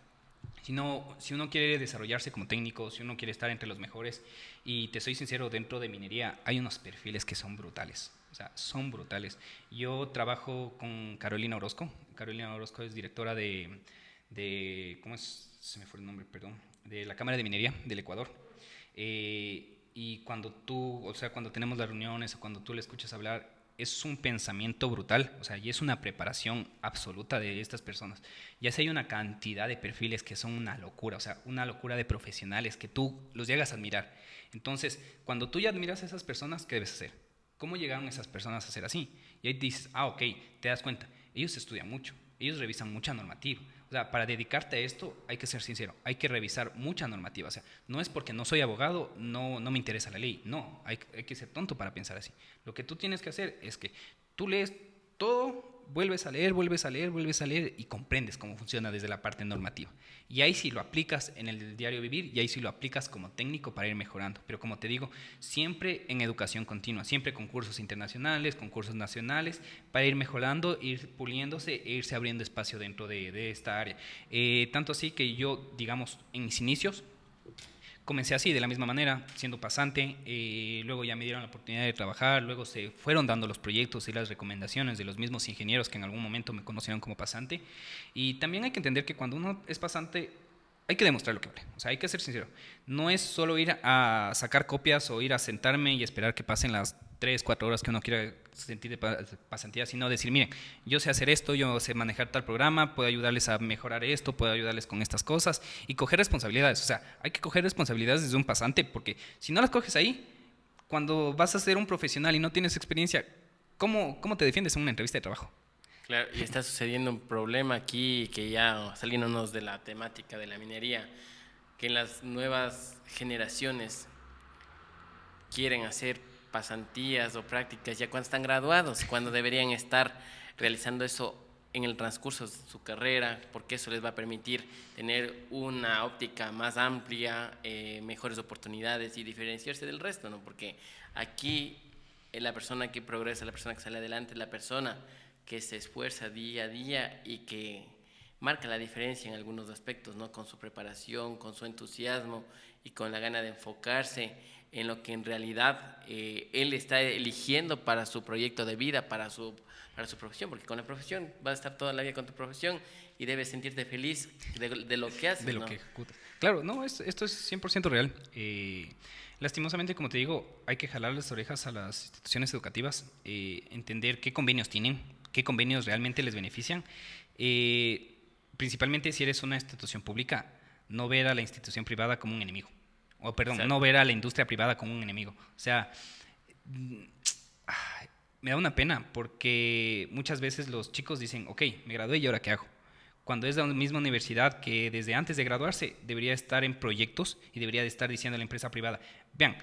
sino si uno quiere desarrollarse como técnico, si uno quiere estar entre los mejores, y te soy sincero, dentro de minería hay unos perfiles que son brutales, o sea, son brutales. Yo trabajo con Carolina Orozco. Carolina Orozco es directora ¿cómo es? Se me fue el nombre, perdón, de la Cámara de Minería del Ecuador. Y cuando tenemos las reuniones o cuando tú le escuchas hablar, es un pensamiento brutal, o sea, y es una preparación absoluta de estas personas. Ya sé, hay una cantidad de perfiles que son una locura, o sea, una locura de profesionales que tú los llegas a admirar. Entonces, cuando tú ya admiras a esas personas, ¿qué debes hacer? ¿Cómo llegaron esas personas a ser así? Y ahí dices, ok, te das cuenta, ellos estudian mucho, ellos revisan mucha normativa. O sea, para dedicarte a esto hay que ser sincero, hay que revisar mucha normativa. O sea, no es porque no soy abogado, no me interesa la ley. No, hay que ser tonto para pensar así. Lo que tú tienes que hacer es que tú lees todo, vuelves a leer y comprendes cómo funciona desde la parte normativa. Y ahí sí lo aplicas en el diario vivir y ahí sí lo aplicas como técnico para ir mejorando. Pero como te digo, siempre en educación continua, siempre con cursos internacionales, con cursos nacionales, para ir mejorando, ir puliéndose e irse abriendo espacio dentro de esta área. Tanto así que yo, digamos, en mis inicios, comencé así, de la misma manera, siendo pasante, luego ya me dieron la oportunidad de trabajar, luego se fueron dando los proyectos y las recomendaciones de los mismos ingenieros que en algún momento me conocieron como pasante. Y también hay que entender que cuando uno es pasante hay que demostrar lo que vale, o sea, hay que ser sincero. No es solo ir a sacar copias o ir a sentarme y esperar que pasen las 3, 4 horas que uno quiera sentir de pasantía, sino decir, miren, yo sé hacer esto, yo sé manejar tal programa, puedo ayudarles a mejorar esto, puedo ayudarles con estas cosas y coger responsabilidades. O sea, hay que coger responsabilidades desde un pasante, porque si no las coges ahí, cuando vas a ser un profesional y no tienes experiencia, ¿cómo te defiendes en una entrevista de trabajo? Claro, y está sucediendo un problema aquí que ya saliéndonos de la temática de la minería, que en las nuevas generaciones quieren hacer pasantías o prácticas ya cuando están graduados, cuando deberían estar realizando eso en el transcurso de su carrera, porque eso les va a permitir tener una óptica más amplia, mejores oportunidades y diferenciarse del resto, ¿no? Porque aquí la persona que progresa, la persona que sale adelante, la persona que se esfuerza día a día y que marca la diferencia en algunos aspectos, ¿no? Con su preparación, con su entusiasmo y con la gana de enfocarse en lo que en realidad él está eligiendo para su proyecto de vida, para su profesión, porque con la profesión vas a estar toda la vida con tu profesión y debes sentirte feliz de lo que haces, De lo ¿no? que ejecutas. Claro, no, esto es 100% real. Lastimosamente, como te digo, hay que jalar las orejas a las instituciones educativas, entender qué convenios tienen, qué convenios realmente les benefician. Principalmente si eres una institución pública, no ver a la institución privada como un enemigo. O perdón, Exacto. no ver a la industria privada como un enemigo. O sea, me da una pena porque muchas veces los chicos dicen, ok, me gradué y ahora qué hago. Cuando es la misma universidad que desde antes de graduarse debería estar en proyectos y debería de estar diciendo a la empresa privada, vean,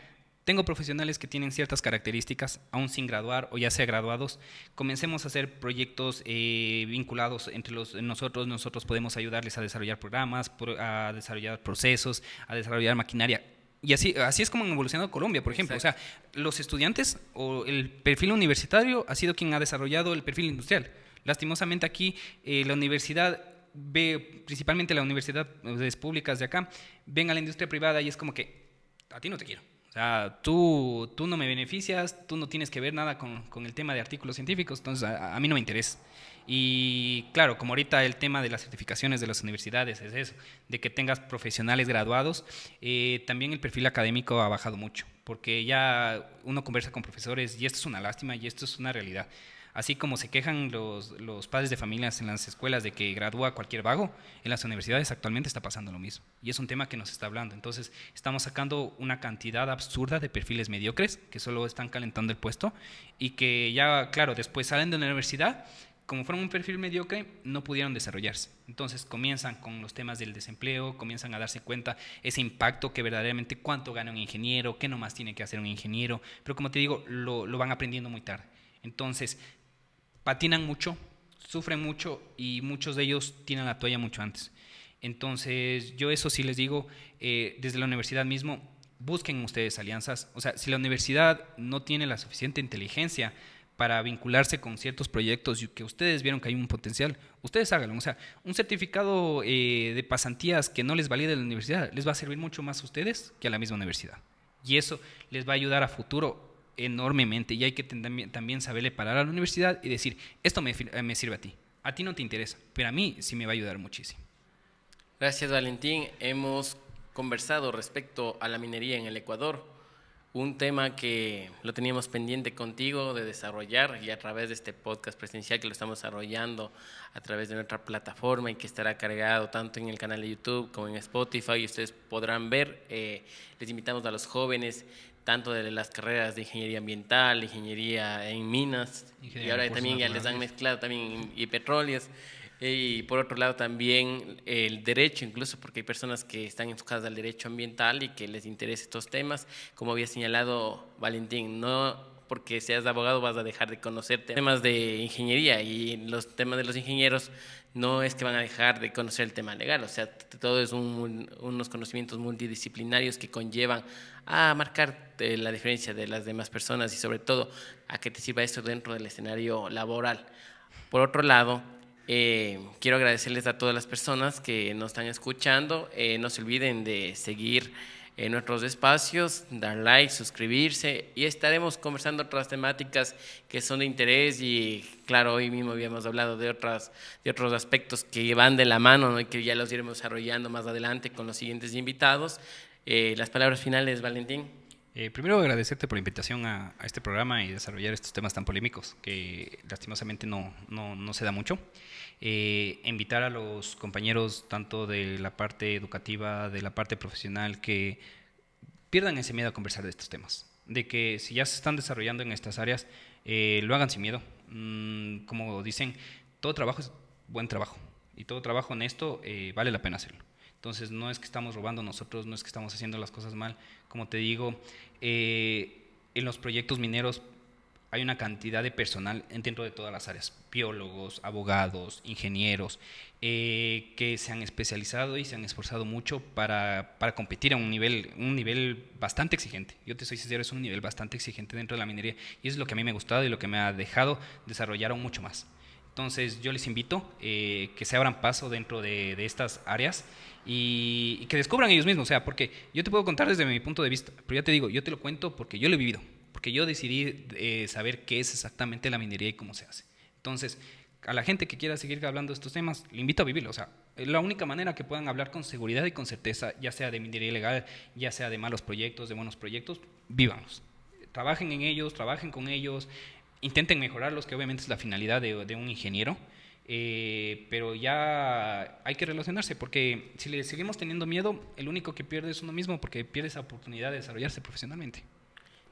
tengo profesionales que tienen ciertas características, aún sin graduar o ya sea graduados, comencemos a hacer proyectos vinculados entre nosotros podemos ayudarles a desarrollar programas, a desarrollar procesos, a desarrollar maquinaria. Y así es como han evolucionado Colombia, por ejemplo. Exacto. O sea, los estudiantes o el perfil universitario ha sido quien ha desarrollado el perfil industrial. Lastimosamente aquí la universidad ve, principalmente las universidades públicas de acá, ven a la industria privada y es como que a ti no te quiero. O sea, tú no me beneficias, tú no tienes que ver nada con el tema de artículos científicos, entonces a mí no me interesa. Y claro, como ahorita el tema de las certificaciones de las universidades es eso, de que tengas profesionales graduados, también el perfil académico ha bajado mucho, porque ya uno conversa con profesores y esto es una lástima y esto es una realidad. Así como se quejan los padres de familias en las escuelas de que gradúa cualquier vago, en las universidades actualmente está pasando lo mismo. Y es un tema que nos está hablando. Entonces, estamos sacando una cantidad absurda de perfiles mediocres que solo están calentando el puesto y que ya, claro, después salen de la universidad, como fueron un perfil mediocre, no pudieron desarrollarse. Entonces comienzan con los temas del desempleo, comienzan a darse cuenta ese impacto que verdaderamente cuánto gana un ingeniero, qué nomás tiene que hacer un ingeniero, pero como te digo, lo van aprendiendo muy tarde. Entonces, patinan mucho, sufren mucho y muchos de ellos tiran la toalla mucho antes. Entonces, yo eso sí les digo, desde la universidad mismo, busquen ustedes alianzas. O sea, si la universidad no tiene la suficiente inteligencia para vincularse con ciertos proyectos y que ustedes vieron que hay un potencial, ustedes háganlo. O sea, un certificado de pasantías que no les valide la universidad les va a servir mucho más a ustedes que a la misma universidad. Y eso les va a ayudar a futuro enormemente. Y hay que también saberle parar a la universidad y decir, esto me sirve a ti no te interesa, pero a mí sí me va a ayudar muchísimo. Gracias, Valentín. Hemos conversado respecto a la minería en el Ecuador, un tema que lo teníamos pendiente contigo de desarrollar y a través de este podcast presencial que lo estamos desarrollando a través de nuestra plataforma y que estará cargado tanto en el canal de YouTube como en Spotify y ustedes podrán ver. Les invitamos a los jóvenes tanto de las carreras de ingeniería ambiental, ingeniería en minas, y ahora también ya les han mezclado también y petróleos. Y por otro lado también el derecho, incluso porque hay personas que están enfocadas al derecho ambiental y que les interesa estos temas. Como había señalado Valentín, no porque seas abogado vas a dejar de conocer temas de ingeniería, y los temas de los ingenieros no es que van a dejar de conocer el tema legal, o sea, todo es unos conocimientos multidisciplinarios que conllevan a marcar la diferencia de las demás personas y sobre todo a que te sirva esto dentro del escenario laboral. Por otro lado, quiero agradecerles a todas las personas que nos están escuchando. No se olviden de seguir nuestros espacios, dar like, suscribirse, y estaremos conversando otras temáticas que son de interés. Y claro, hoy mismo habíamos hablado de otros aspectos que van de la mano, ¿no? Y que ya los iremos desarrollando más adelante con los siguientes invitados. Las palabras finales, Valentín. Primero agradecerte por la invitación a este programa y desarrollar estos temas tan polémicos que lastimosamente no se da mucho. Invitar a los compañeros tanto de la parte educativa, de la parte profesional, que pierdan ese miedo a conversar de estos temas. De que si ya se están desarrollando en estas áreas, lo hagan sin miedo. Como dicen, todo trabajo es buen trabajo y todo trabajo honesto vale la pena hacerlo. Entonces no es que estamos robando nosotros, no es que estamos haciendo las cosas mal. Como te digo, en los proyectos mineros hay una cantidad de personal dentro de todas las áreas, biólogos, abogados, ingenieros, que se han especializado y se han esforzado mucho para competir a un nivel bastante exigente. Yo te soy sincero, es un nivel bastante exigente dentro de la minería y eso es lo que a mí me ha gustado y lo que me ha dejado desarrollar aún mucho más. Entonces yo les invito que se abran paso dentro de estas áreas y que descubran ellos mismos, o sea, porque yo te puedo contar desde mi punto de vista, pero ya te digo, yo te lo cuento porque yo lo he vivido, porque yo decidí saber qué es exactamente la minería y cómo se hace. Entonces, a la gente que quiera seguir hablando de estos temas, le invito a vivirlo, o sea, es la única manera que puedan hablar con seguridad y con certeza, ya sea de minería ilegal, ya sea de malos proyectos, de buenos proyectos, vívanlos. Trabajen en ellos, trabajen con ellos, intenten mejorarlos, que obviamente es la finalidad de un ingeniero, pero ya hay que relacionarse, porque si le seguimos teniendo miedo, el único que pierde es uno mismo, porque pierde esa oportunidad de desarrollarse profesionalmente.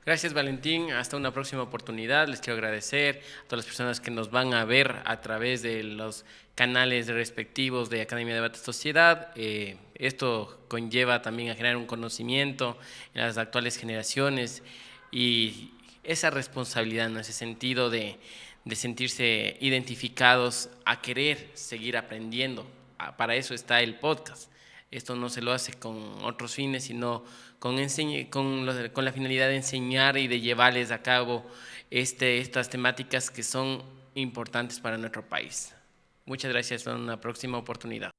Gracias, Valentín. Hasta una próxima oportunidad. Les quiero agradecer a todas las personas que nos van a ver a través de los canales respectivos de Academia de Debate Sociedad. Esto conlleva también a generar un conocimiento en las actuales generaciones y esa responsabilidad en ese sentido de sentirse identificados a querer seguir aprendiendo. Para eso está el podcast. Esto no se lo hace con otros fines, sino con la finalidad de enseñar y de llevarles a cabo estas temáticas que son importantes para nuestro país. Muchas gracias, hasta una próxima oportunidad.